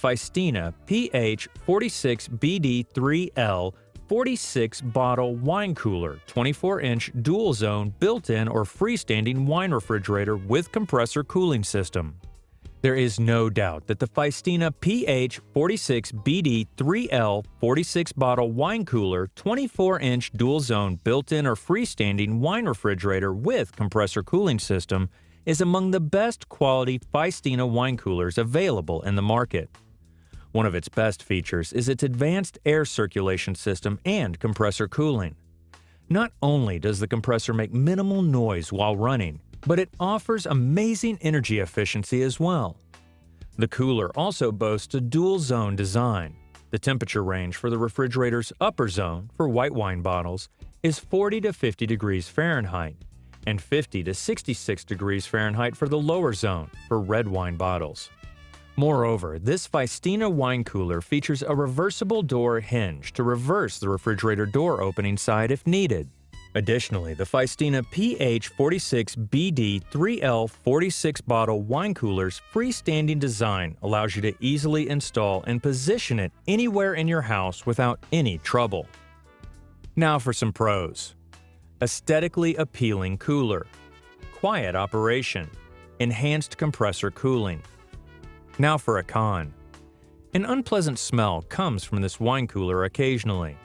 Phiestina PH-46BD3L 46-bottle wine cooler, 24-inch dual-zone built-in or freestanding wine refrigerator with compressor cooling system. There is no doubt that the Phiestina PH-46BD3L 46-bottle wine cooler, 24-inch dual-zone built-in or freestanding wine refrigerator with compressor cooling system is among the best quality Phiestina wine coolers available in the market. One of its best features is its advanced air circulation system and compressor cooling. Not only does the compressor make minimal noise while running, but it offers amazing energy efficiency as well. The cooler also boasts a dual-zone design. The temperature range for the refrigerator's upper zone for white wine bottles is 40 to 50 degrees Fahrenheit and 50 to 66 degrees Fahrenheit for the lower zone for red wine bottles. Moreover, this Phiestina wine cooler features a reversible door hinge to reverse the refrigerator door opening side if needed. Additionally, the Phiestina PH-46BD3L 46-bottle wine cooler's freestanding design allows you to easily install and position it anywhere in your house without any trouble. Now for some pros. Aesthetically appealing cooler. Quiet operation. Enhanced compressor cooling. Now for a con. An unpleasant smell comes from this wine cooler occasionally.